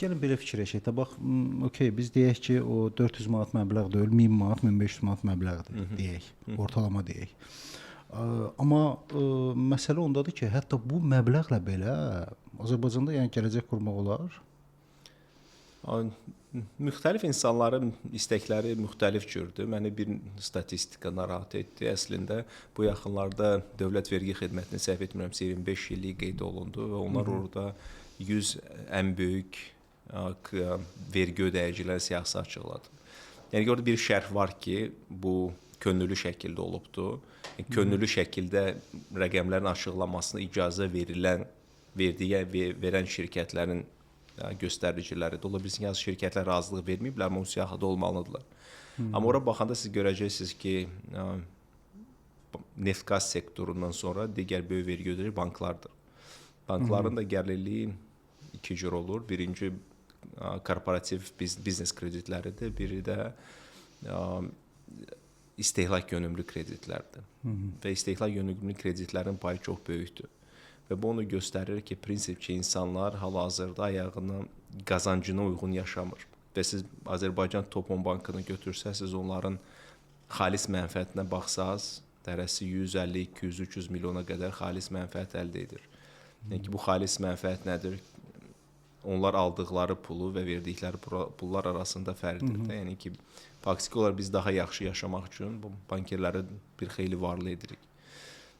Gəlin belə fikirləşək də. Bax, okey, biz deyək ki, o 400 manat məbləğ deyil, 1000 manat, 1500 manat məbləğdir deyək, ortalama deyək. Amma məsələ ondadır ki, hətta bu məbləğlə belə Azərbaycanda yəni gələcək qurmaq olar. Müxtəlif insanların istəkləri müxtəlif cürdür. Məni bir statistika narahat etdi. Əslində bu yaxınlarda Dövlət Vergi Xidmətinin səhv etmirəmsə 25 illik qeyd olundu və onlar orada 100 ən böyük vergi ödəyicilərin siyahısı açıqladı. Yəni orada bir şərh var ki, bu könüllü şəkildə olubdu. Könüllü şəkildə rəqəmlərin açıqlanmasına icazə verən şirkətlərin göstəriciləri də ola bilsin ki, şirkətlər razılıq verməyiblər, amma o siyahıda olmalıdırlar. Amma ora baxanda siz görəcəksiniz ki, neft-qaz sektorundan sonra digər böyük vergi ödəyici banklardır. Bankların da gəlirliyi iki cür olur. Birinci korporativ biznes kreditləridir, biri də istehlak yönümlü kreditlərdir. Və istehlak yönümlü kreditlərin payı çox böyükdür. Və bu onu göstərir ki, prinsip ki, insanlar hal-hazırda ayağına, qazancına uyğun yaşamır. Və siz Azərbaycan Top 10 bankını götürsəz, onların xalis mənfəətinə baxsaz, dərəsi 150, 200, 300 milyona qədər xalis mənfəət əldə edir. Yəni ki, bu xalis mənfəət nədir? Onlar aldıqları pulu və verdikləri pullar arasında fərqdir. Yəni ki, faktiki olaraq biz daha yaxşı yaşamaq üçün bu bankerləri bir xeyli varlı edirik.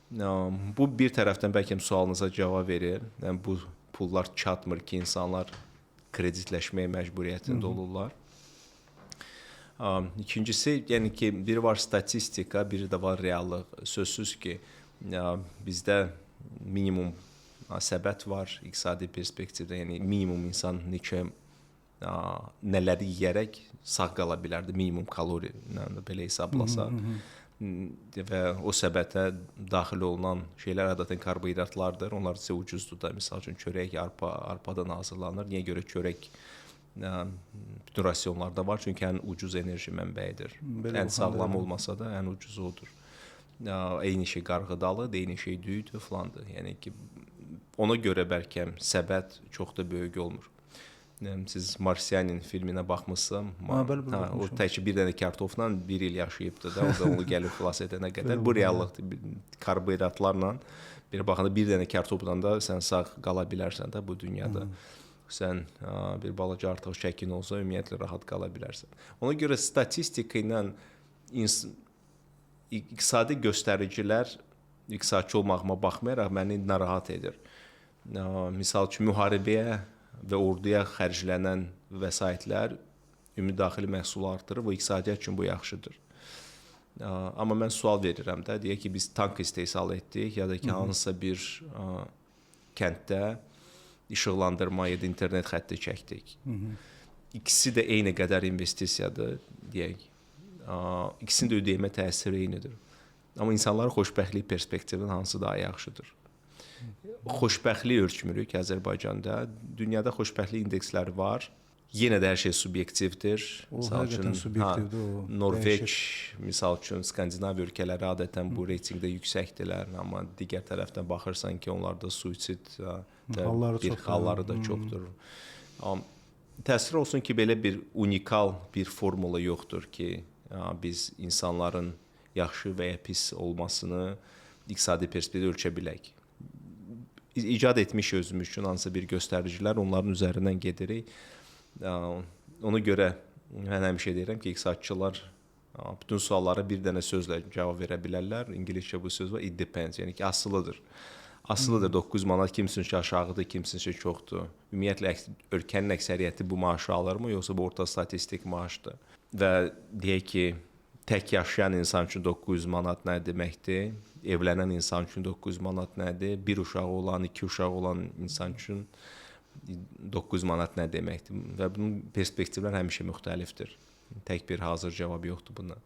Bu bir tərəfdən bəlkə sualınıza cavab verir. Yəni, bu pullar çatmır ki, insanlar kreditləşməyə məcburiyyətində olurlar. İkincisi, yəni ki, biri var statistika, biri də var reallıq. Sözsüz ki, bizdə minimum səbət var iqtisadi perspektivdə. Yəni minimum insan nələri yeyərək sağ qala bilərdi, minimum kalori belə hesablasaq. Və o səbətə daxil olunan şeylər adətən karbohidratlardır. Onlar isə ucuzdur da. Məsəl üçün çörək arpadan hazırlanır. Niyə görə çörək bütün rasionlarda var? Çünki ən ucuz enerji mənbəyidir. Ən sağlam olmasa da ən ucuzu odur. Eyni şey qarğıdalı, eyni şey düyüdür filandır. Yəni ki, ona görə bəlkə səbət çox da böyük olmur. Siz Marsiyanin filminə baxmışsam, o təkcə bir dənə kartofla bir il yaşayıbdır da, o da onu gəlib xilas edənə qədər. Bu reallıqdır. Karbohidratlarla bir baxanda bir dənə kartofla da sən sağ qala bilərsən də bu dünyada. Sən bir balaca artıq şəkin olsa, ümumiyyətlə rahat qala bilərsən. Ona görə statistika ilə iqtisadi göstəricilər, iqtisadçı olmağıma baxmayaraq məni narahat edir. Misal üçün müharibəyə və orduya xərclənən vəsaitlər ümumdaxili məhsulu artırır və iqtisadiyyat üçün bu yaxşıdır. Amma mən sual verirəm də, deyək ki, biz tank istehsal etdik ya da ki, hansısa bir kənddə işıqlandırma ya da internet xətti çəkdik. İkisi də eyni qədər investisiyadır, deyək. İkisinin də ödəyimə təsiri eynidir. Amma insanların xoşbəxtlik perspektivindən hansı daha yaxşıdır? Xoşbəxtlik ölçmürük Azərbaycanda. Dünyada xoşbəxtlik indeksləri var. Yenə də hər şey subyektivdir. Misal üçün, Norveç, misal üçün, Skandinaviya ölkələri adətən bu reytinqdə yüksəkdirlər. Amma digər tərəfdən baxırsan ki, onlarda suisid halları da çoxdur. Təəssüf olsun ki, belə bir unikal bir formula yoxdur ki, biz insanların yaxşı və ya pis olmasını iqtisadi perspektivdə ölçə bilək. İcad etmiş özümüz üçün hansısa bir göstəricilər, onların üzərindən gedirik. Ona görə mən həmişə deyirəm ki, iqtisadçılar bütün suallara bir dənə sözlə cavab verə bilərlər. İngiliscə bu söz var, it depends, yəni ki, asılıdır. Asılıdır, 9 manat kimsin ki aşağıdır, kimsin ki çoxdur. Ümumiyyətlə, ölkənin əksəriyyəti bu maaşı alırmı, yoxsa bu orta statistik maaşdır? Və deyək ki, tək yaşayan insan üçün 900 manat nə deməkdir? Evlənən insan üçün 900 manat nədir? Bir uşağı olan, 2 uşağı olan insan üçün 900 manat nə deməkdir? Və bunun perspektivlər həmişə müxtəlifdir. Tək bir hazır cavab yoxdur buna.